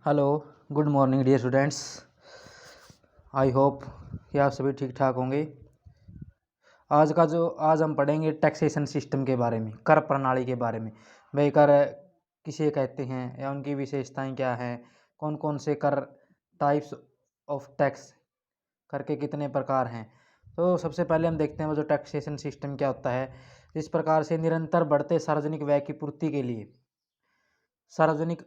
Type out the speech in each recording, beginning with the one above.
Hello, good morning dear students. I hope कि आप सभी ठीक ठाक होंगे। आज हम पढ़ेंगे टैक्सेशन सिस्टम के बारे में, कर प्रणाली के बारे में। भाई कर किसे कहते हैं या उनकी विशेषताएं क्या हैं, कौन कौन से कर, टाइप्स ऑफ टैक्स, कर के कितने प्रकार हैं। तो सबसे पहले हम देखते हैं वो जो टैक्सेशन सिस्टम क्या होता है। जिस प्रकार से निरंतर बढ़ते सार्वजनिक व्यय की पूर्ति के लिए सार्वजनिक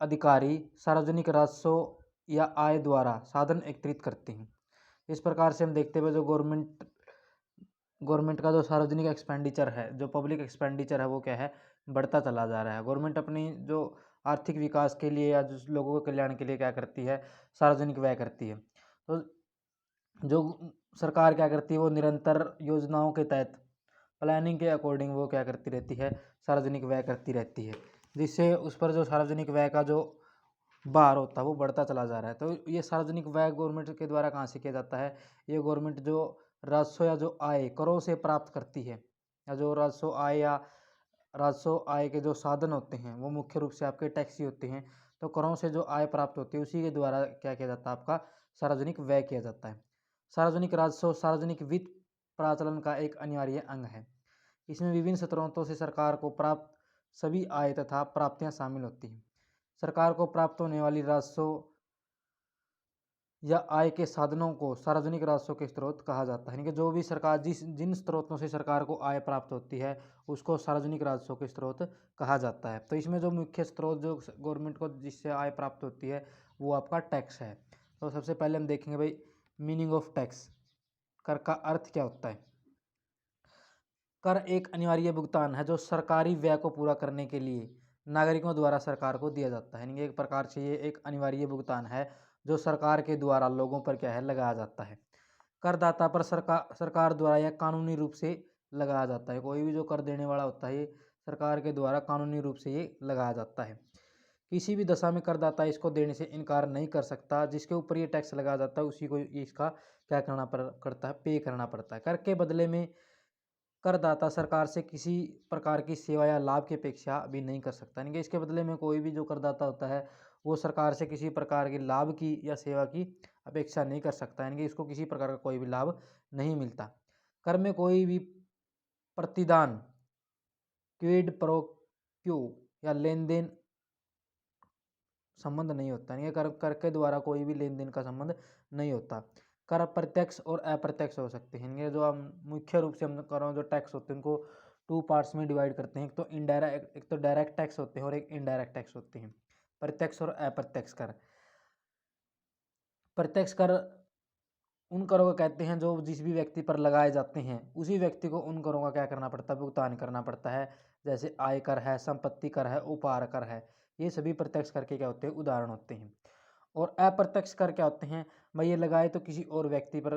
अधिकारी सार्वजनिक राजस्व या आय द्वारा साधन एकत्रित करते हैं। इस प्रकार से हम देखते हुए जो गवर्नमेंट का जो सार्वजनिक एक्सपेंडिचर है, जो पब्लिक एक्सपेंडिचर है, वो क्या है, बढ़ता चला जा रहा है। गवर्नमेंट अपनी जो आर्थिक विकास के लिए या जो लोगों के कल्याण के लिए क्या करती है, सार्वजनिक व्यय करती है। तो जो सरकार क्या करती है, वो निरंतर योजनाओं के तहत प्लानिंग के अकॉर्डिंग वो क्या करती रहती है, सार्वजनिक व्यय करती रहती है, जिससे उस पर जो सार्वजनिक व्यय का जो भार होता है वो बढ़ता चला जा रहा है। तो ये सार्वजनिक व्यय गवर्नमेंट के द्वारा कहाँ से किया जाता है, ये गवर्नमेंट जो राजस्व या जो आय करों से प्राप्त करती है, या जो राजस्व आय के जो साधन होते हैं वो मुख्य रूप से आपके टैक्स ही होते हैं। तो करों से जो आय प्राप्त होती है उसी के द्वारा क्या किया जाता है, आपका सार्वजनिक व्यय किया जाता है। सार्वजनिक राजस्व सार्वजनिक वित्त प्रचलन का एक अनिवार्य अंग है। इसमें विभिन्न स्रोतों से सरकार को प्राप्त सभी आय तथा प्राप्तियां शामिल होती हैं। सरकार को प्राप्त होने वाली राजस्व या आय के साधनों को सार्वजनिक राजस्व के स्रोत कहा जाता है। यानी कि जो भी सरकार जिन स्रोतों से सरकार को आय प्राप्त होती है उसको सार्वजनिक राजस्व के स्रोत कहा जाता है। तो इसमें जो मुख्य स्रोत जो गवर्नमेंट को जिससे आय प्राप्त होती है वो आपका टैक्स है। तो सबसे पहले हम देखेंगे भाई मीनिंग ऑफ टैक्स, कर का अर्थ क्या होता है। कर एक अनिवार्य भुगतान है जो सरकारी व्यय को पूरा करने के लिए नागरिकों द्वारा सरकार को दिया जाता है। यानी एक प्रकार से ये एक अनिवार्य भुगतान है जो सरकार के द्वारा लोगों पर क्या है, लगाया जाता है। करदाता पर सरकार द्वारा यह कानूनी रूप से लगाया जाता है। कोई भी जो कर देने वाला होता है ये सरकार के द्वारा कानूनी रूप से ये लगाया जाता है। किसी भी दशा में करदाता इसको देने से इनकार नहीं कर सकता। जिसके ऊपर ये टैक्स लगाया जाता है उसी को इसका क्या करता है, पे करना पड़ता है। कर के बदले में करदाता सरकार से किसी प्रकार की सेवा या लाभ की अपेक्षा भी नहीं कर सकता। यानी कि इसके बदले में कोई भी जो करदाता होता है वो सरकार से किसी प्रकार के लाभ की या सेवा की अपेक्षा नहीं कर सकता। यानी कि इसको किसी प्रकार का कोई भी लाभ नहीं मिलता। कर में कोई भी प्रतिदान, क्विड प्रो क्यू या लेन देन संबंध नहीं होता। यानी कि कर के द्वारा कोई भी लेन देन का संबंध नहीं होता। कर प्रत्यक्ष और अप्रत्यक्ष हो सकते हैं। ये जो हम मुख्य रूप से हम करों जो टैक्स होते हैं उनको टू पार्ट्स में डिवाइड करते हैं। एक तो डायरेक्ट टैक्स होते हैं और एक इनडायरेक्ट टैक्स होते हैं। प्रत्यक्ष और अप्रत्यक्ष कर। प्रत्यक्ष कर उन करों को कहते हैं जो जिस भी व्यक्ति पर लगाए जाते हैं उसी व्यक्ति को उन करों का क्या करना पड़ता है, भुगतान करना पड़ता है। जैसे आय कर है, संपत्ति कर है, उपहार कर है, ये सभी प्रत्यक्ष कर के क्या होते हैं, उदाहरण होते हैं। और अप्रत्यक्ष कर क्या होते हैं, भाई ये लगाए तो किसी और व्यक्ति पर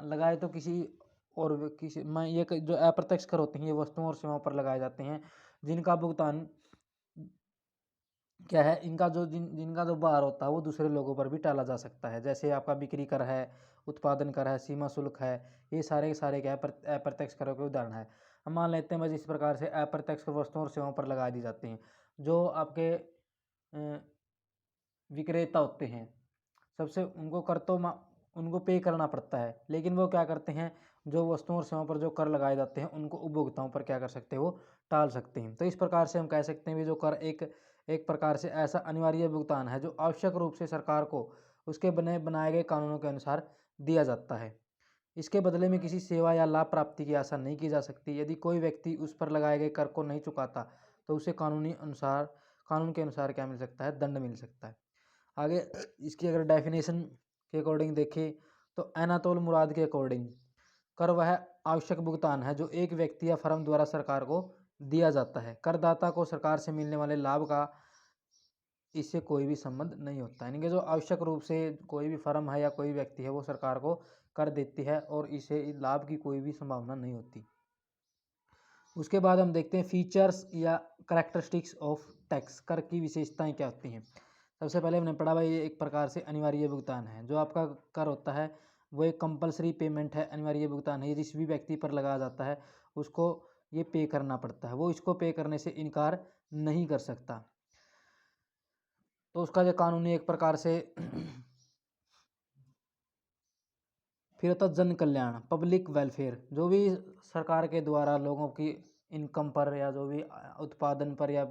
लगाए तो किसी मैं ये जो अप्रत्यक्ष कर होते हैं ये वस्तुओं और सेवाओं पर लगाए जाते हैं जिनका भुगतान क्या है, जिनका जो भार होता है वो दूसरे लोगों पर भी टाला जा सकता है। जैसे आपका बिक्री कर है, उत्पादन कर है, सीमा शुल्क है, ये सारे के सारे क्या है, अप्रत्यक्ष करों के उदाहरण है। हम मान लेते हैं बस इस प्रकार से अप्रत्यक्ष कर वस्तुओं और सेवाओं पर लगा दी जाती हैं। जो आपके विक्रेता होते हैं सबसे उनको उनको पे करना पड़ता है, लेकिन वो क्या करते हैं, जो वस्तुओं और सेवाओं पर जो कर लगाए जाते हैं उनको उपभोक्ताओं पर क्या कर सकते हैं, वो टाल सकते हैं। तो इस प्रकार से हम कह सकते हैं भी जो कर एक एक प्रकार से ऐसा अनिवार्य भुगतान है जो आवश्यक रूप से सरकार को उसके बनाए गए कानूनों के अनुसार दिया जाता है। इसके बदले में किसी सेवा या लाभ प्राप्ति की आशा नहीं की जा सकती। यदि कोई व्यक्ति उस पर लगाए गए कर को नहीं चुकाता तो उसे कानून के अनुसार क्या मिल सकता है, दंड मिल सकता है। आगे इसकी अगर डेफिनेशन के अकॉर्डिंग देखें तो एनातोल मुराद के अकॉर्डिंग कर वह आवश्यक भुगतान है जो एक व्यक्ति या फर्म द्वारा सरकार को दिया जाता है। करदाता को सरकार से मिलने वाले लाभ का इससे कोई भी संबंध नहीं होता। यानी कि जो आवश्यक रूप से कोई भी फर्म है या कोई व्यक्ति है वो सरकार को कर देती है और इसे लाभ की कोई भी संभावना नहीं होती। उसके बाद हम देखते हैं फीचर्स या करेक्टरिस्टिक्स ऑफ टैक्स, कर की विशेषताएं क्या होती हैं। सबसे पहले हमने पढ़ा भाई ये एक प्रकार से अनिवार्य भुगतान है। जो आपका कर होता है वो एक कंपलसरी पेमेंट है, अनिवार्य भुगतान है। ये जिस भी व्यक्ति पर लगाया जाता है उसको ये पे करना पड़ता है, वो इसको पे करने से इनकार नहीं कर सकता। तो उसका जो कानूनी एक प्रकार से फिर होता है जन कल्याण, पब्लिक वेलफेयर। जो भी सरकार के द्वारा लोगों की इनकम पर या जो भी उत्पादन पर या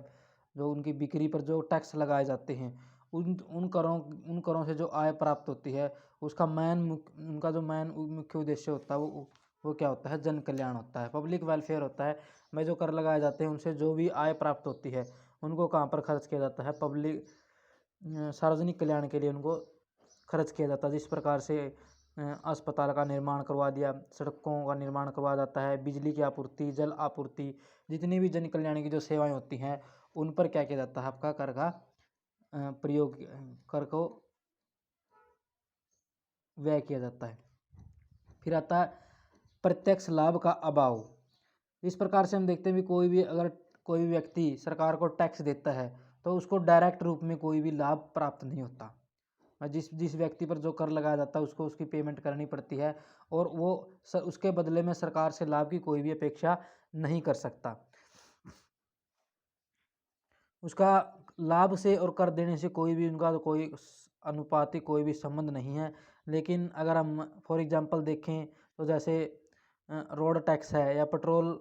जो उनकी बिक्री पर जो टैक्स लगाए जाते हैं, उन करों से जो आय प्राप्त होती है, उसका उनका जो मुख्य उद्देश्य होता है वो क्या होता है, जन कल्याण होता है, पब्लिक वेलफेयर होता है। में जो कर लगाए जाते हैं उनसे जो भी आय प्राप्त होती है उनको कहाँ पर खर्च किया जाता है, सार्वजनिक कल्याण के लिए उनको खर्च किया जाता है। जिस प्रकार से अस्पताल का निर्माण करवा दिया, सड़कों का निर्माण करवाया जाता है, बिजली की आपूर्ति, जल आपूर्ति, जितनी भी जन कल्याण की जो सेवाएं होती हैं उन पर क्या किया जाता है, आपका कर का प्रयोग, कर को व्यय किया जाता है। फिर आता है प्रत्यक्ष लाभ का अभाव। इस प्रकार से हम देखते हैं भी अगर कोई भी व्यक्ति सरकार को टैक्स देता है तो उसको डायरेक्ट रूप में कोई भी लाभ प्राप्त नहीं होता। जिस जिस व्यक्ति पर जो कर लगाया जाता है उसको उसकी पेमेंट करनी पड़ती है और वो उसके बदले में सरकार से लाभ की कोई भी अपेक्षा नहीं कर सकता। उसका लाभ से और कर देने से कोई भी उनका कोई अनुपातिक कोई भी संबंध नहीं है। लेकिन अगर हम फॉर एग्जांपल देखें तो जैसे रोड टैक्स है या पेट्रोल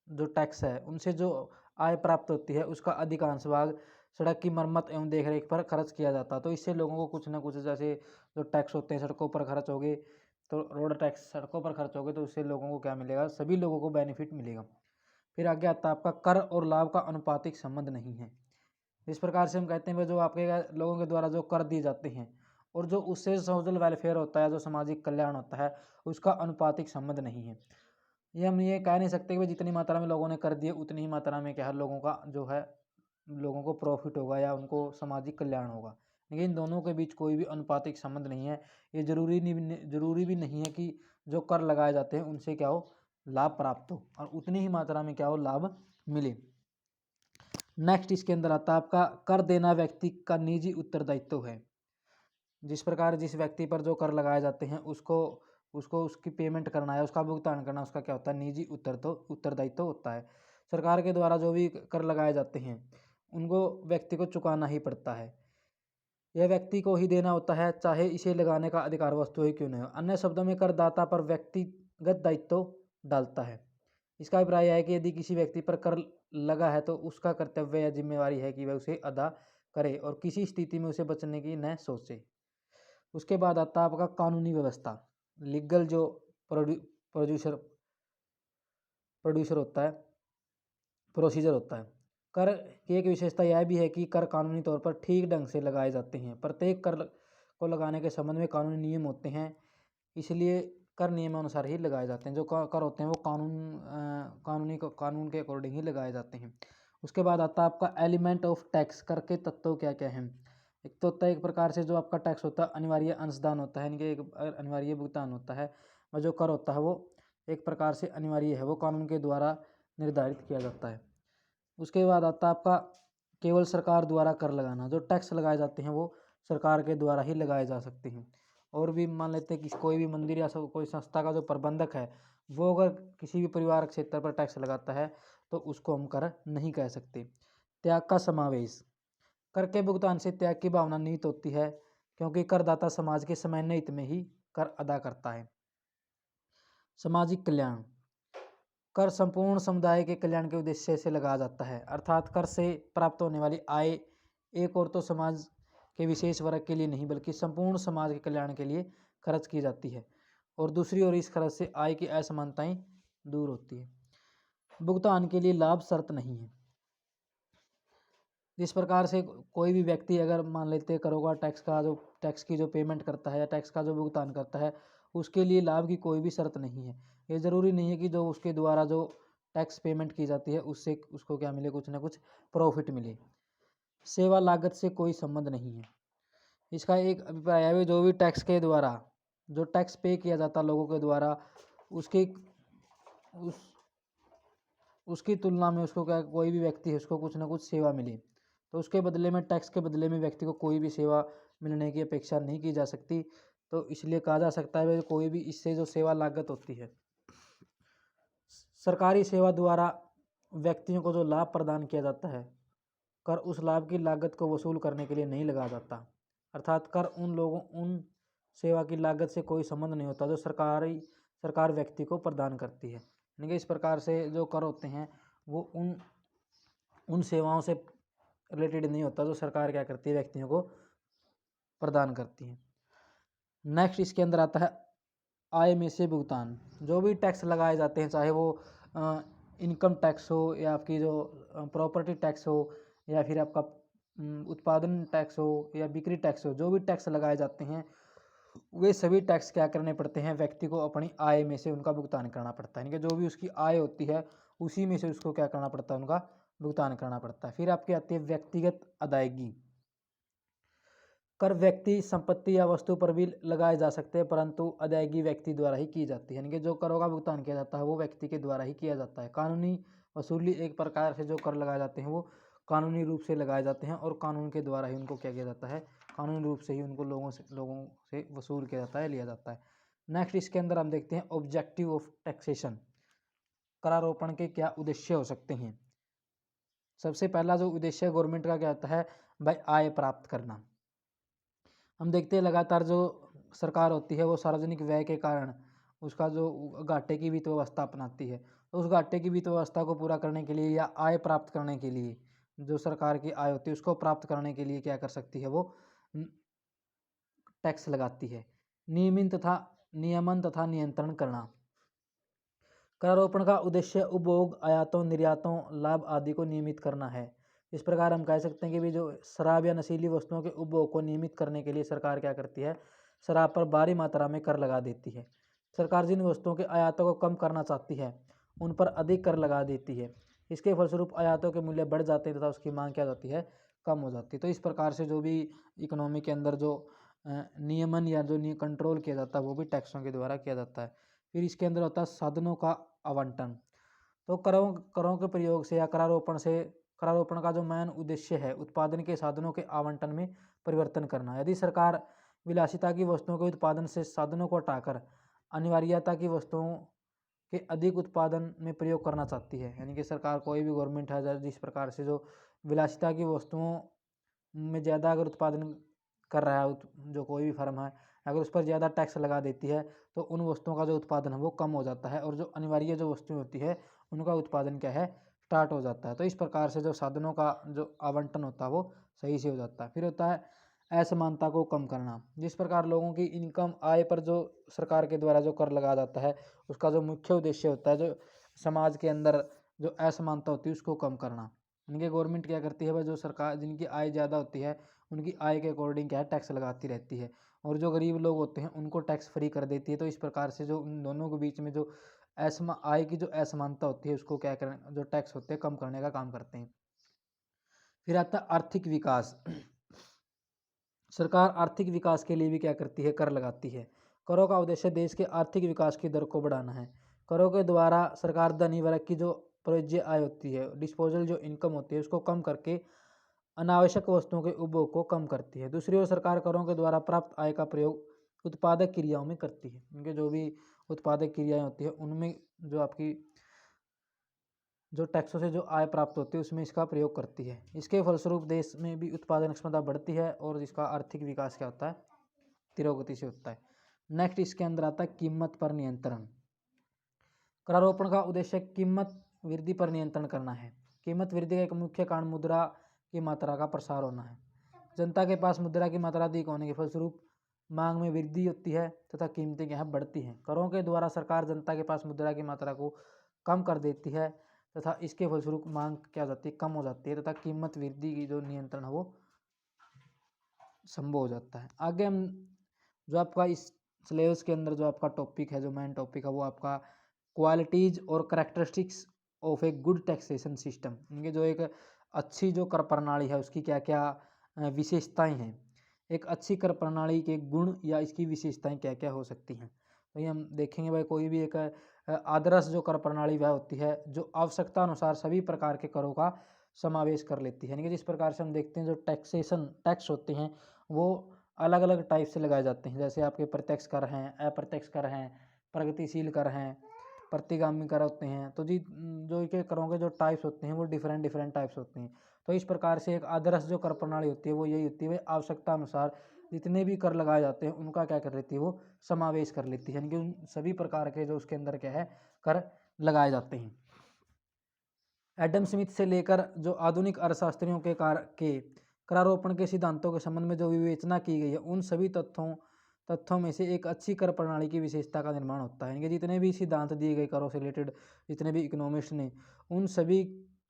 जो टैक्स है, उनसे जो आय प्राप्त होती है उसका अधिकांश भाग सड़क की मरम्मत एवं देखरेख पर खर्च किया जाता है। तो इससे लोगों को कुछ ना कुछ, जैसे जो टैक्स होते हैं सड़कों पर खर्च हो गए, तो रोड टैक्स सड़कों पर खर्च हो गए तो उससे लोगों को क्या मिलेगा, सभी लोगों को बेनिफिट मिलेगा। फिर आगे आता है आपका कर और लाभ का अनुपातिक संबंध नहीं है। इस प्रकार से हम कहते हैं जो आपके लोगों के द्वारा जो कर दिए जाते हैं और जो उससे सोशल वेलफेयर होता है, जो सामाजिक कल्याण होता है, उसका अनुपातिक संबंध नहीं है। ये हम ये कह नहीं सकते कि जितनी मात्रा में लोगों ने कर दिए उतनी ही मात्रा में क्या है लोगों का जो है, लोगों को प्रॉफिट होगा या उनको सामाजिक कल्याण होगा। लेकिन इन दोनों के बीच कोई भी अनुपातिक संबंध नहीं है। ये जरूरी भी नहीं है कि जो कर लगाए जाते हैं उनसे क्या हो, लाभ प्राप्त हो और उतनी ही मात्रा में क्या हो, लाभ मिले। नेक्स्ट इसके अंदर आता है आपका कर देना व्यक्ति का निजी उत्तरदायित्व है। जिस प्रकार जिस व्यक्ति पर जो कर लगाए जाते हैं उसको उसको उसकी पेमेंट करना है, उसका भुगतान करना, उसका क्या होता है, निजी उत्तरदायित्व होता है। सरकार के द्वारा जो भी कर लगाए जाते हैं उनको व्यक्ति को चुकाना ही पड़ता है। यह व्यक्ति को ही देना होता है, चाहे इसे लगाने का अधिकार वस्तु ही क्यों नहीं हो। अन्य शब्दों में करदाता पर व्यक्तिगत दायित्व डालता है। इसका अभिप्राय है कि यदि किसी व्यक्ति पर कर लगा है तो उसका कर्तव्य या जिम्मेवारी है कि वह उसे अदा करे और किसी स्थिति में उसे बचने की न सोचे। उसके बाद आता है आपका कानूनी व्यवस्था, लीगल जो प्रोड्यूसर प्रोड्यूसर होता है, प्रोसीजर होता है। कर की एक विशेषता यह भी है कि कर कानूनी तौर पर ठीक ढंग से लगाए जाते हैं। प्रत्येक कर को लगाने के संबंध में कानूनी नियम होते हैं, इसलिए कर नियमानुसार ही लगाए जाते हैं। जो कर होते हैं वो कानून के अकॉर्डिंग ही लगाए जाते हैं। उसके बाद आता है आपका एलिमेंट ऑफ टैक्स। कर के तत्व क्या क्या हैं। एक तो होता है एक प्रकार से जो आपका टैक्स होता है अनिवार्य अंशदान होता है, इनके एक अनिवार्य भुगतान होता है। और जो कर होता है वो एक प्रकार से अनिवार्य है, वो कानून के द्वारा निर्धारित किया जाता है। उसके बाद आता है आपका केवल सरकार द्वारा कर लगाना। जो टैक्स लगाए जाते हैं वो सरकार के द्वारा ही लगाए जा सकते हैं। और भी मान लेते हैं कि कोई भी मंदिर या कोई संस्था का जो प्रबंधक है वो अगर किसी भी परिवार क्षेत्र पर टैक्स लगाता है तो उसको हम कर नहीं कह सकते। त्याग का समावेश। कर के भुगतान से त्याग की भावना निहित होती है, क्योंकि करदाता समाज के सामान्य हित में ही कर अदा करता है। सामाजिक कल्याण। कर संपूर्ण समुदाय के कल्याण के उद्देश्य से लगाया जाता है, अर्थात कर से प्राप्त होने वाली आय एक और तो समाज के विशेष वर्ग के लिए नहीं बल्कि संपूर्ण समाज के कल्याण के लिए खर्च की जाती है और दूसरी ओर इस खर्च से आय की असमानताएं दूर होती है। भुगतान के लिए लाभ शर्त नहीं है। जिस प्रकार से कोई भी व्यक्ति अगर मान लेते करोगा टैक्स की जो पेमेंट करता है या टैक्स का जो भुगतान करता है उसके लिए लाभ की कोई भी शर्त नहीं है। ये ज़रूरी नहीं है कि जो उसके द्वारा जो टैक्स पेमेंट की जाती है उससे उसको क्या मिले, कुछ ना कुछ प्रॉफिट मिले। सेवा लागत से कोई संबंध नहीं है। इसका एक अभिप्राय है जो भी टैक्स के द्वारा जो टैक्स पे किया जाता है लोगों के द्वारा उसकी उस उसकी तुलना में उसको क्या कोई भी व्यक्ति है उसको कुछ ना कुछ सेवा मिले, तो उसके बदले में टैक्स के बदले में व्यक्ति को कोई भी सेवा मिलने की अपेक्षा नहीं की जा सकती। तो इसलिए कहा जा सकता है कोई भी इससे जो सेवा लागत होती है, सरकारी सेवा द्वारा व्यक्तियों को जो लाभ प्रदान किया जाता है कर उस लाभ की लागत को वसूल करने के लिए नहीं लगाया जाता। अर्थात कर उन सेवा की लागत से कोई संबंध नहीं होता जो सरकार व्यक्ति को प्रदान करती है। यानी कि इस प्रकार से जो कर होते हैं वो उन सेवाओं से रिलेटेड नहीं होता जो सरकार क्या करती है, व्यक्तियों को प्रदान करती है। नेक्स्ट इसके अंदर आता है आय में से भुगतान। जो भी टैक्स लगाए जाते हैं, चाहे वो इनकम टैक्स हो या आपकी जो प्रॉपर्टी टैक्स हो या फिर आपका उत्पादन टैक्स हो या बिक्री टैक्स हो, जो भी टैक्स लगाए जाते हैं वे सभी टैक्स क्या करने पड़ते हैं, व्यक्ति को अपनी आय में से उनका भुगतान करना पड़ता है। यानी कि जो भी उसकी आय होती है उसी में से उसको क्या करना पड़ता है, उनका भुगतान करना पड़ता है। फिर आपकी आती है व्यक्तिगत अदायगी। कर व्यक्ति संपत्ति या वस्तु पर भी लगाए जा सकते हैं, परंतु अदायगी व्यक्ति द्वारा ही की जाती है। यानी कि जो करों का भुगतान किया जाता है वो व्यक्ति के द्वारा ही किया जाता है। कानूनी वसूली एक प्रकार से जो कर लगाए जाते हैं वो कानूनी रूप से लगाए जाते हैं और कानून के द्वारा ही उनको क्या किया जाता है, कानूनी रूप से ही उनको लोगों से वसूल किया जाता है, लिया जाता है। नेक्स्ट इसके अंदर हम देखते हैं ऑब्जेक्टिव ऑफ टैक्सेशन। करारोपण के क्या उद्देश्य हो सकते हैं। सबसे पहला जो उद्देश्य गवर्नमेंट का क्या होता है भाई, आय प्राप्त करना। हम देखते हैं लगातार जो सरकार होती है वो सार्वजनिक व्यय के कारण उसका जो घाटे की वित्त व्यवस्था अपनाती है, तो उस घाटे की वित्त व्यवस्था को पूरा करने के लिए या आय प्राप्त करने के लिए, जो सरकार की आय होती है उसको प्राप्त करने के लिए क्या कर सकती है, वो टैक्स लगाती है। नियमन तथा नियंत्रण करना। करारोपण का उद्देश्य उपभोग, आयातों, निर्यातों, लाभ आदि को नियमित करना है। इस प्रकार हम कह सकते हैं कि भी जो शराब या नशीली वस्तुओं के उपभोग को नियमित करने के लिए सरकार क्या करती है, शराब पर भारी मात्रा में कर लगा देती है। सरकार जिन वस्तुओं के आयातों को कम करना चाहती है उन पर अधिक कर लगा देती है। इसके फलस्वरूप आयातों के मूल्य बढ़ जाते हैं तथा उसकी मांग क्या जाती है, कम हो जाती है। तो इस प्रकार से जो भी इकोनॉमी के अंदर जो नियमन या जो कंट्रोल किया जाता है वो भी टैक्सों के द्वारा किया जाता है। फिर इसके अंदर होता है साधनों का आवंटन। तो करों के प्रयोग से या करारोपण का जो मेन उद्देश्य है उत्पादन के साधनों के आवंटन में परिवर्तन करना। यदि सरकार विलासिता की वस्तुओं के उत्पादन से साधनों को हटाकर अनिवार्यता की वस्तुओं के अधिक उत्पादन में प्रयोग करना चाहती है, यानी कि सरकार कोई भी गवर्नमेंट है जिस प्रकार से जो विलासिता की वस्तुओं में ज़्यादा अगर उत्पादन कर रहा है, जो कोई भी फर्म है अगर उस पर ज़्यादा टैक्स लगा देती है तो उन वस्तुओं का जो उत्पादन है वो कम हो जाता है और जो अनिवार्य जो वस्तुएं होती है उनका उत्पादन क्या है, स्टार्ट हो जाता है। तो इस प्रकार से जो साधनों का जो आवंटन होता है वो सही से हो जाता है। फिर होता है असमानता को कम करना। जिस प्रकार लोगों की इनकम, आय पर जो सरकार के द्वारा जो कर लगाया जाता है उसका जो मुख्य उद्देश्य होता है जो समाज के अंदर जो असमानता होती है उसको कम करना। इनके गवर्नमेंट क्या करती है भाई, जो सरकार जिनकी आय ज़्यादा होती है उनकी आय के अकॉर्डिंग क्या है, टैक्स लगाती रहती है और जो गरीब लोग होते हैं उनको टैक्स फ्री कर देती है। तो इस प्रकार से जो उन दोनों के बीच में जो आय की जो असमानता होती है उसको क्या करने, जो टैक्स होते हैं कम करने का काम करते हैं। फिर आता है आर्थिक विकास। सरकार आर्थिक विकास के लिए भी क्या करती है, कर लगाती है। करों का उद्देश्य देश के आर्थिक विकास की दर को बढ़ाना है। करों के द्वारा सरकार धनी वर्ग की जो प्रयोज्य आय होती है, डिस्पोजल जो इनकम होती है उसको कम करके अनावश्यक वस्तुओं के उपभोग को कम करती है। दूसरी ओर सरकार करों के द्वारा प्राप्त आय का प्रयोग उत्पादक क्रियाओं में करती है। उनके जो भी उत्पादक क्रियाएं होती है उनमें जो आपकी जो टैक्सों से जो आय प्राप्त होती है उसमें इसका प्रयोग करती है। इसके फलस्वरूप देश में भी उत्पादन क्षमता बढ़ती है और इसका आर्थिक विकास क्या होता है, तिरोगति से होता है। नेक्स्ट इसके अंदर आता है कीमत पर नियंत्रण। करारोपण का उद्देश्य कीमत वृद्धि पर नियंत्रण करना है। कीमत वृद्धि का एक मुख्य कारण मुद्रा की मात्रा का प्रसार होना है। जनता के पास मुद्रा की मात्रा अधिक होने के फलस्वरूप मांग में वृद्धि होती है तथा कीमतें क्या है, बढ़ती हैं। करों के द्वारा सरकार जनता के पास मुद्रा की मात्रा को कम कर देती है तथा इसके फलस्वरूप मांग क्या हो जाती है, कम हो जाती है तथा कीमत वृद्धि की जो नियंत्रण है वो संभव हो जाता है। आगे हम जो आपका इस सिलेबस के अंदर जो आपका टॉपिक है, जो मेन टॉपिक है वो आपका क्वालिटीज और characteristics of a good taxation system. इनके जो एक अच्छी जो कर प्रणाली है उसकी क्या क्या विशेषताएं हैं, एक अच्छी कर प्रणाली के गुण या इसकी विशेषताएं क्या क्या हो सकती हैं। तो ये हम देखेंगे भाई, कोई भी एक आदर्श जो कर प्रणाली वह होती है जो आवश्यकता अनुसार सभी प्रकार के करों का समावेश कर लेती है। यानी कि जिस प्रकार से हम देखते हैं जो टैक्स होते हैं वो अलग अलग टाइप से लगाए जाते हैं। जैसे आपके प्रत्यक्ष कर हैं, अप्रत्यक्ष कर हैं, प्रगतिशील कर हैं, प्रतिगामी कर होते हैं। तो जी जो के करों के जो टाइप्स होते हैं वो डिफरेंट डिफरेंट टाइप्स होते हैं। तो इस प्रकार से एक आदर्श जो कर प्रणाली होती है वो यही होती है, भाई आवश्यकता अनुसार जितने भी कर लगाए जाते हैं उनका क्या कर लेती है, वो समावेश कर लेती है, यानी कि उन सभी प्रकार के जो उसके अंदर क्या है कर लगाए जाते हैं। एडम स्मिथ से लेकर जो आधुनिक अर्थशास्त्रियों के करारोपण के सिद्धांतों के संबंध में जो विवेचना की गई है उन सभी तथ्यों में से एक अच्छी कर प्रणाली की विशेषता का निर्माण होता है। यानी कि जितने भी सिद्धांत दिए गए करों से रिलेटेड, जितने भी इकोनॉमिस्ट ने, उन सभी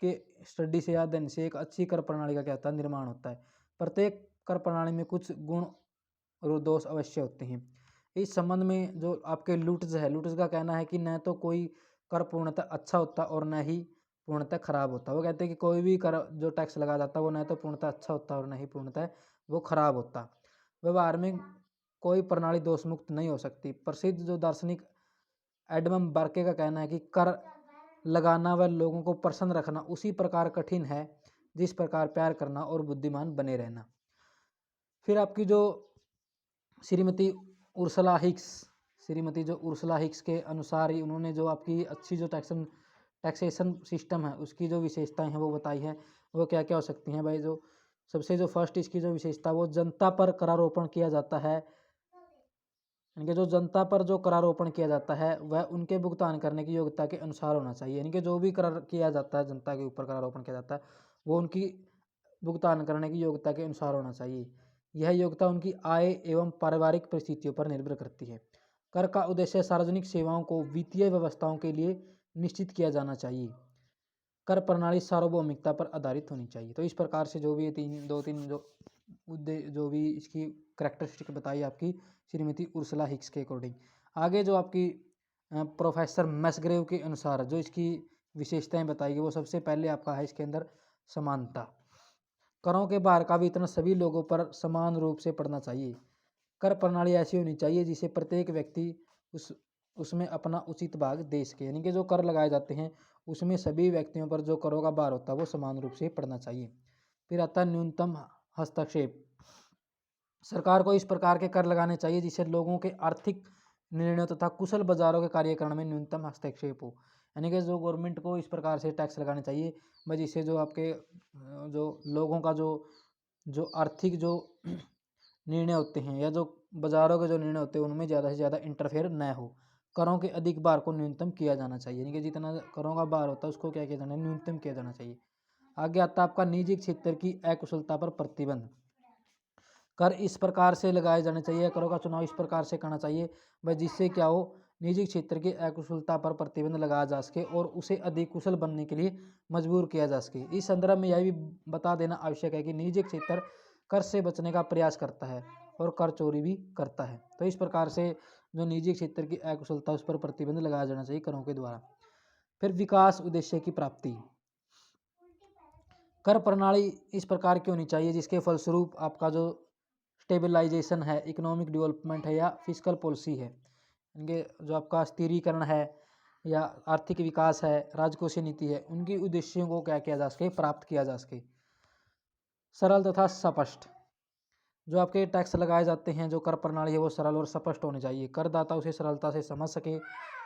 के स्टडी से या अध्ययन से एक अच्छी कर प्रणाली का क्या होता है, निर्माण होता है। प्रत्येक कर प्रणाली में कुछ गुण और दोष अवश्य होते हैं। इस संबंध में जो आपके लुट्ज का कहना है कि न तो कोई कर पूर्णतः अच्छा होता और न ही पूर्णतः खराब होता। वो कहते हैं कि कोई भी कर जो टैक्स लगा जाता है वो न तो पूर्णतः अच्छा होता और न ही पूर्णतः वो खराब होता। व्यवहार में कोई प्रणाली दोष मुक्त नहीं हो सकती। प्रसिद्ध जो दार्शनिक एडमंड बर्के का कहना है कि कर लगाना व लोगों को प्रसन्न रखना उसी प्रकार कठिन है जिस प्रकार प्यार करना और बुद्धिमान बने रहना। फिर आपकी जो श्रीमती उर्सला हिक्स के अनुसार ही उन्होंने जो आपकी अच्छी जो टैक्सेशन सिस्टम है उसकी जो विशेषताएं हैं वो बताई हैं। वो क्या क्या हो सकती हैं भाई। जो सबसे जो फर्स्ट इसकी जो विशेषता वो जनता पर करारोपण किया जाता है, यानी कि जो जनता पर जो करारोपण किया जाता है वह उनके भुगतान करने की योग्यता के अनुसार होना चाहिए। यानी कि जो भी करार किया जाता है, जनता के ऊपर करारोपण किया जाता है, वो उनकी भुगतान करने की योग्यता के अनुसार होना चाहिए। यह योग्यता उनकी आय एवं पारिवारिक परिस्थितियों पर निर्भर करती है। कर का उद्देश्य सार्वजनिक सेवाओं को वित्तीय व्यवस्थाओं के लिए निश्चित किया जाना चाहिए। कर प्रणाली सार्वभौमिकता पर आधारित होनी चाहिए। तो इस प्रकार से जो भी दो तीन जो भी इसकी करैक्टरिस्टिक बताई आपकी श्रीमती उर्सला हिक्स के अकॉर्डिंग। आगे जो आपकी प्रोफेसर मैसग्रेव के अनुसार जो इसकी विशेषताएं बताई गई वो सबसे पहले आपका है इसके अंदर समानता। करों के भार का वितरण सभी लोगों पर समान रूप से पड़ना चाहिए। कर प्रणाली ऐसी होनी चाहिए जिसे प्रत्येक व्यक्ति उसमें अपना उचित भाग दे सके। यानी कि जो कर लगाए जाते हैं उसमें सभी व्यक्तियों पर जो करों का भार होता है वो समान रूप से पड़ना चाहिए। फिर आता है न्यूनतम हस्तक्षेप। सरकार को इस प्रकार के कर लगाने चाहिए जिससे लोगों के आर्थिक निर्णयों तथा कुशल बाजारों के कार्यकरण में न्यूनतम हस्तक्षेप हो। यानी कि जो गवर्नमेंट को इस प्रकार से टैक्स लगाने चाहिए भाई जिससे जो आपके जो लोगों का जो आर्थिक जो निर्णय होते हैं या जो बाजारों के जो निर्णय होते हैं उनमें ज़्यादा से ज़्यादा इंटरफेयर न हो। करों के अधिक भार को न्यूनतम किया जाना चाहिए। यानी कि जितना करों का भार होता है उसको क्या किया जाना है, न्यूनतम किया जाना चाहिए। आगे आता है आपका निजी क्षेत्र की अकुशलता पर प्रतिबंध। कर इस प्रकार से लगाए जाने चाहिए, करों का चुनाव इस प्रकार से करना चाहिए भाई जिससे क्या हो, निजी क्षेत्र की अकुशलता पर प्रतिबंध लगाया जा सके और उसे अधिक कुशल बनने के लिए मजबूर किया जा सके। इस संदर्भ में यह भी बता देना आवश्यक है कि निजी क्षेत्र कर से बचने का प्रयास करता है और कर चोरी भी करता है। तो इस प्रकार से जो निजी क्षेत्र की अकुशलता उस पर प्रतिबंध लगाया जाना चाहिए करों के द्वारा। फिर विकास उद्देश्य की प्राप्ति। कर प्रणाली इस प्रकार की होनी चाहिए जिसके फलस्वरूप आपका जो स्टेबलाइजेशन है, इकोनॉमिक डेवलपमेंट है या फिस्कल पॉलिसी है, इनके जो आपका स्थिरीकरण है या आर्थिक विकास है, राजकोषीय नीति है, उनकी उद्देश्यों को क्या किया जा सके, प्राप्त किया जा सके। सरल तथा स्पष्ट। जो आपके टैक्स लगाए जाते हैं, जो कर प्रणाली है वो सरल और स्पष्ट होनी चाहिए। करदाता उसे सरलता से समझ सके।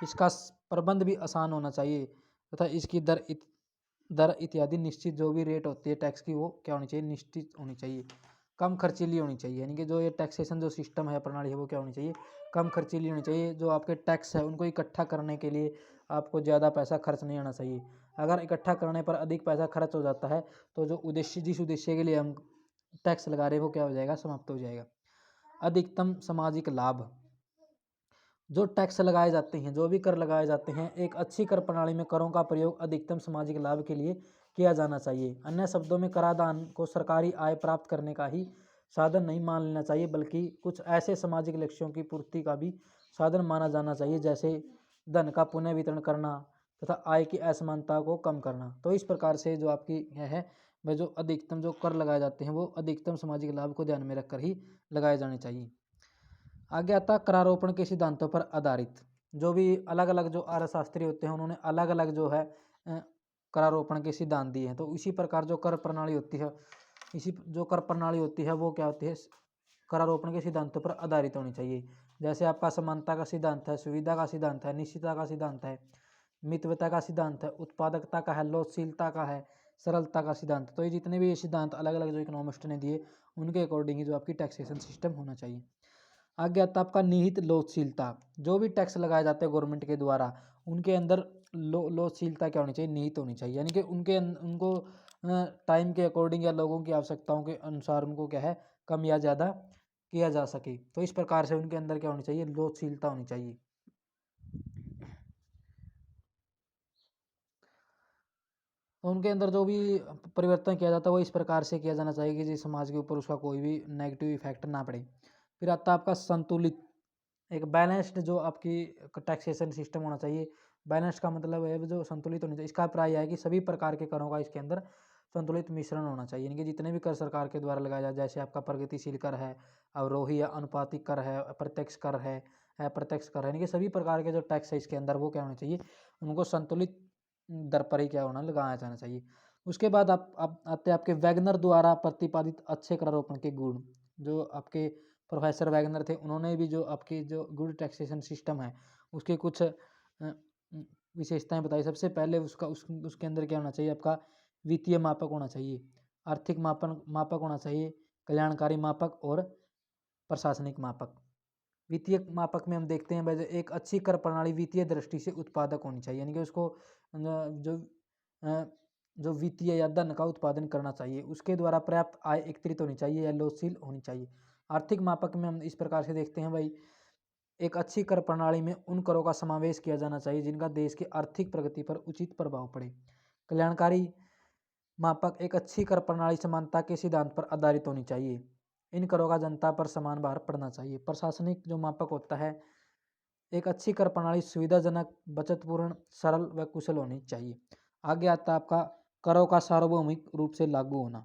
इसका प्रबंध भी आसान होना चाहिए तथा इसकी दर इत्यादि निश्चित जो भी रेट होती है टैक्स की वो क्या होनी चाहिए, निश्चित होनी चाहिए। कम खर्चीली होनी चाहिए। यानी कि जो ये टैक्सेशन जो सिस्टम है, प्रणाली है, वो क्या होनी चाहिए, कम खर्चीली होनी चाहिए। जो आपके टैक्स है उनको इकट्ठा करने के लिए आपको ज़्यादा पैसा खर्च नहीं आना चाहिए। अगर इकट्ठा करने पर अधिक पैसा खर्च हो जाता है तो जो उद्देश्य जिस उद्देश्य के लिए हम टैक्स लगा रहे हैं वो क्या हो जाएगा, समाप्त हो जाएगा। अधिकतम सामाजिक लाभ। जो टैक्स लगाए जाते हैं, जो भी कर लगाए जाते हैं, एक अच्छी कर प्रणाली में करों का प्रयोग अधिकतम सामाजिक लाभ के लिए किया जाना चाहिए। अन्य शब्दों में कराधान को सरकारी आय प्राप्त करने का ही साधन नहीं मान लेना चाहिए बल्कि कुछ ऐसे सामाजिक लक्ष्यों की पूर्ति का भी साधन माना जाना चाहिए जैसे धन का पुनः वितरण करना तथा आय की असमानता को कम करना। तो इस प्रकार से जो आपकी यह है वह जो अधिकतम जो कर लगाए जाते हैं वो अधिकतम सामाजिक लाभ को ध्यान में रखकर ही लगाए जाने चाहिए। आगे आता करारोपण के सिद्धांतों पर आधारित। जो भी अलग अलग जो अर्थशास्त्री होते हैं उन्होंने अलग अलग जो है करारोपण के सिद्धांत दिए हैं। तो इसी प्रकार जो कर प्रणाली होती है, इसी जो कर प्रणाली होती है वो क्या होती है, करारोपण के सिद्धांतों पर आधारित होनी चाहिए। जैसे आपका समानता का सिद्धांत है, सुविधा का सिद्धांत है, निश्चितता का सिद्धांत है, मितव्यता का सिद्धांत है, उत्पादकता का है, लोचशीलता का है, सरलता का सिद्धांत। तो ये जितने भी ये सिद्धांत अलग अलग जो इकोनॉमिस्ट ने दिए उनके अकॉर्डिंग ही जो आपकी टैक्सेशन सिस्टम होना चाहिए। आगे आता है आपका निहित लोचशीलता। जो भी टैक्स लगाए जाते हैं गवर्नमेंट के द्वारा उनके अंदर लोचशीलता क्या होनी चाहिए, निहित होनी चाहिए, यानी कि उनको टाइम के अकॉर्डिंग या लोगों की आवश्यकताओं के अनुसार उनको क्या है कम या ज़्यादा किया जा सके। तो इस प्रकार से उनके अंदर क्या होनी चाहिए, लोचशीलता होनी चाहिए। तो उनके अंदर जो भी परिवर्तन किया जाता है वो इस प्रकार से किया जाना चाहिए कि जिस समाज के ऊपर उसका कोई भी नेगेटिव इफेक्ट ना पड़े। फिर आता है आपका संतुलित, एक बैलेंस्ड जो आपकी टैक्सेशन सिस्टम होना चाहिए। बैलेंस्ड का मतलब है जो संतुलित होना चाहिए। इसका अभिप्राय है कि सभी प्रकार के करों का इसके अंदर संतुलित मिश्रण होना चाहिए, यानी कि जितने भी कर सरकार के द्वारा लगाया जाए, जैसे आपका प्रगतिशील कर है, अवरोही या अनुपातिक कर है, अप्रत्यक्ष कर है, अप्रत्यक्ष कर है, यानी कि सभी प्रकार के जो टैक्स है इसके अंदर वो क्या होना चाहिए, उनको संतुलित दर पर ही क्या होना लगाया जाना चाहिए। उसके बाद आप आते हैं आपके वैगनर द्वारा प्रतिपादित अच्छे करारोपण के गुण। जो आपके प्रोफेसर वैगनर थे उन्होंने भी जो आपकी जो गुड टैक्सेशन सिस्टम है उसके कुछ विशेषताएं बताई। सबसे पहले उसके अंदर क्या होना चाहिए, आपका वित्तीय मापक होना चाहिए, आर्थिक मापक होना चाहिए, कल्याणकारी मापक और प्रशासनिक मापक। वित्तीय मापक में हम देखते हैं भाई एक अच्छी कर प्रणाली वित्तीय दृष्टि से उत्पादक होनी चाहिए, यानी कि उसको जो अ, जो वित्तीय या धन का उत्पादन करना चाहिए, उसके द्वारा पर्याप्त आय एकत्रित होनी चाहिए या लोचशील होनी चाहिए। आर्थिक मापक में हम इस प्रकार से देखते हैं भाई, एक अच्छी कर प्रणाली में उन करों का समावेश किया जाना चाहिए जिनका देश की आर्थिक प्रगति पर उचित प्रभाव पड़े। कल्याणकारी मापक, एक अच्छी कर प्रणाली समानता के सिद्धांत पर आधारित होनी चाहिए, इन करों का जनता पर समान भार पड़ना चाहिए। प्रशासनिक जो मापक होता है, एक अच्छी कर प्रणाली सुविधाजनक, बचतपूर्ण, सरल व कुशल होनी चाहिए। आगे आता है आपका करों का सार्वभौमिक रूप से लागू होना।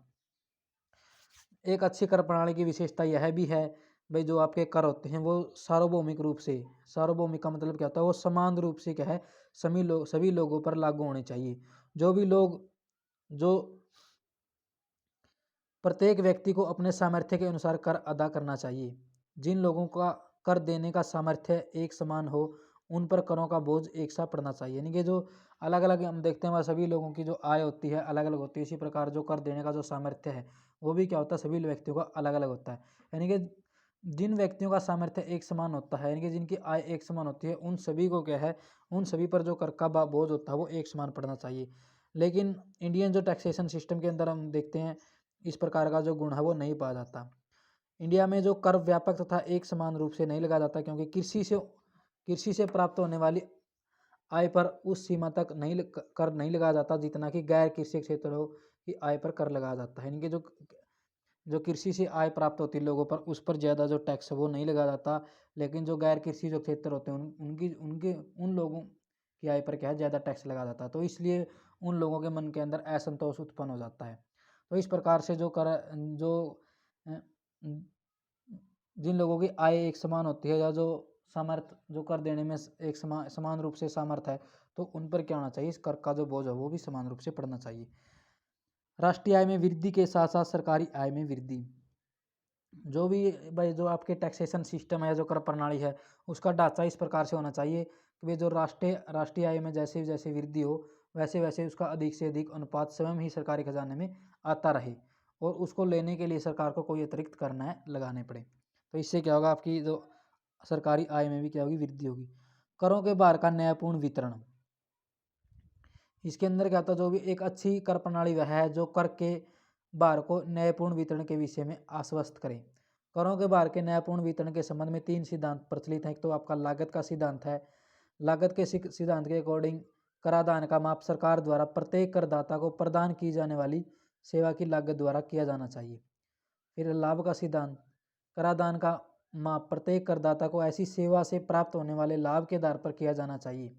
एक अच्छी कर प्रणाली की विशेषता यह भी है भाई जो आपके कर होते हैं वो सार्वभौमिक रूप से, सार्वभौमिक का मतलब क्या होता है, वो समान रूप से क्या है सभी लोगों पर लागू होने चाहिए। जो भी लोग जो प्रत्येक व्यक्ति को अपने सामर्थ्य के अनुसार कर अदा करना चाहिए। जिन लोगों का कर देने का सामर्थ्य एक समान हो उन पर करों का बोझ एक सा पड़ना चाहिए, यानी कि जो अलग अलग हम देखते हैं वह सभी लोगों की जो आय होती है अलग अलग होती है, इसी प्रकार जो कर देने का जो सामर्थ्य है वो भी क्या होता है सभी व्यक्तियों का अलग अलग होता है। यानी कि जिन व्यक्तियों का सामर्थ्य एक समान होता है, यानी कि जिनकी आय एक समान होती है, उन सभी को क्या है, उन सभी पर जो कर का बोझ होता है वो एक समान पड़ना चाहिए। लेकिन इंडियन जो टैक्सेशन सिस्टम के अंदर हम देखते हैं इस प्रकार का जो गुण है वो नहीं पाया जाता। इंडिया में जो कर व्यापक तथा एक समान रूप से नहीं लगाया जाता, क्योंकि कृषि से प्राप्त होने वाली आय पर उस सीमा तक कर नहीं लगाया जाता जितना कि गैर कृषि क्षेत्रों की आय पर कर लगाया जाता है। यानी कि जो जो कृषि से आय प्राप्त होती है लोगों पर उस पर ज़्यादा जो टैक्स है वो नहीं लगाया जाता, लेकिन जो गैर कृषि जो क्षेत्र होते हैं उनकी उनके उन लोगों की आय पर क्या है ज़्यादा टैक्स लगाया जाता है। तो इसलिए उन लोगों के मन के अंदर असंतोष उत्पन्न हो जाता है। तो इस प्रकार से जो अ, जिन लोगों की आय एक समान होती है या जो सामर्थ जो कर देने में एक समान रूप से सामर्थ है, तो उन पर क्या होना चाहिए, इस कर का जो बोझ है वो भी समान रूप से पड़ना चाहिए। राष्ट्रीय आय में वृद्धि के साथ साथ सरकारी आय में वृद्धि। जो भी भाई जो आपके टैक्सेशन सिस्टम है, जो कर प्रणाली है, उसका ढांचा इस प्रकार से होना चाहिए कि भाई जो राष्ट्रीय आय में जैसे जैसे वृद्धि हो वैसे वैसे उसका अधिक से अधिक अनुपात स्वयं ही सरकारी खजाने में आता रहे और उसको लेने के लिए सरकार को कोई अतिरिक्त कर न लगाने पड़े। तो इससे क्या होगा, आपकी जो सरकारी आय में भी क्या होगी, वृद्धि होगी। करों के भार का न्यायपूर्ण वितरण। इसके अंदर क्या होता है, जो भी एक अच्छी कर प्रणाली वह है जो कर के भार को न्यायपूर्ण वितरण के विषय में आश्वस्त करें। करों के भार के न्यायपूर्ण वितरण के संबंध में 3 सिद्धांत प्रचलित हैं। एक तो आपका लागत का सिद्धांत है। लागत के सिद्धांत के अकॉर्डिंग कराधान का माप सरकार द्वारा प्रत्येक करदाता को प्रदान की जाने वाली सेवा की लागत द्वारा किया जाना चाहिए। फिर लाभ का सिद्धांत, कराधान का माप प्रत्येक करदाता को ऐसी सेवा से प्राप्त होने वाले लाभ के आधार पर किया जाना चाहिए।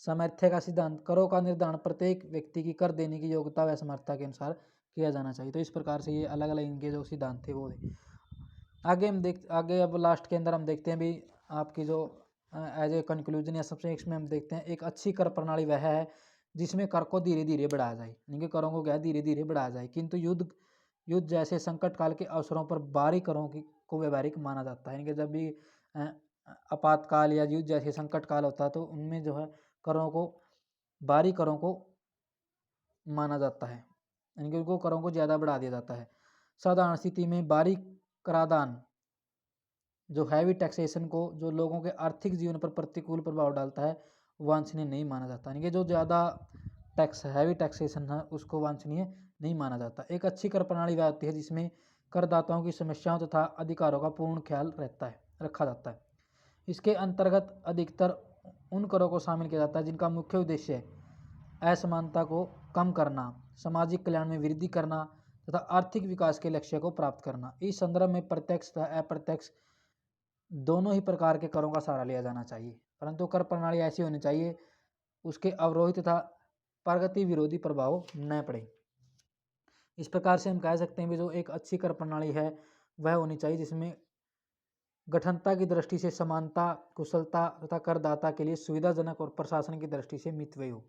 सामर्थ्य का सिद्धांत, करों का निर्धारण प्रत्येक व्यक्ति की कर देने की योग्यता व समर्थता के अनुसार किया जाना चाहिए। तो इस प्रकार से ये अलग अलग इनके जो सिद्धांत थे वो थे। आगे अब लास्ट के अंदर हम देखते हैं भी आपकी जो एज ए कंक्लूजन या सबसे इसमें हम देखते हैं एक अच्छी कर प्रणाली वह है जिसमें कर को धीरे धीरे बढ़ाया जाए, यानी कि करों को क्या धीरे धीरे बढ़ाया जाए, किंतु युद्ध जैसे संकट काल के अवसरों पर बाहरी करों की को व्यवहारिक माना जाता है। यानी कि जब भी आपातकाल या युद्ध जैसे संकट काल होता है तो उनमें जो है करों को बाहरी करों को माना जाता है, यानी कि उनको करों को ज़्यादा बढ़ा दिया जाता है। साधारण स्थिति में बाहरी कराधान जो हैवी टैक्सेशन को जो लोगों के आर्थिक जीवन पर प्रतिकूल प्रभाव डालता है वांछनीय नहीं माना जाता, यानी कि जो ज़्यादा टैक्स हैवी टैक्सेशन है उसको वांछनीय नहीं माना जाता। एक अच्छी कर प्रणाली वह होती है जिसमें करदाताओं की समस्याओं तथा अधिकारों का पूर्ण ख्याल रखा जाता है। इसके अंतर्गत अधिकतर उन करों को शामिल किया जाता है जिनका मुख्य उद्देश्य असमानता को कम करना, सामाजिक कल्याण में वृद्धि करना तथा आर्थिक विकास के लक्ष्य को प्राप्त करना। इस संदर्भ में प्रत्यक्ष तथा अप्रत्यक्ष दोनों ही प्रकार के करों का सहारा लिया जाना चाहिए, परंतु कर प्रणाली ऐसी होनी चाहिए उसके अवरोही तथा प्रगति विरोधी प्रभाव न पड़े। इस प्रकार से हम कह सकते हैं कि जो एक अच्छी कर प्रणाली है वह होनी चाहिए जिसमें गठनता की दृष्टि से समानता, कुशलता तथा करदाता के लिए सुविधाजनक और प्रशासन की दृष्टि से मितव्ययी हो।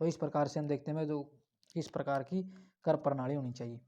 तो इस प्रकार से हम देखते हैं जो किस प्रकार की कर प्रणाली होनी चाहिए।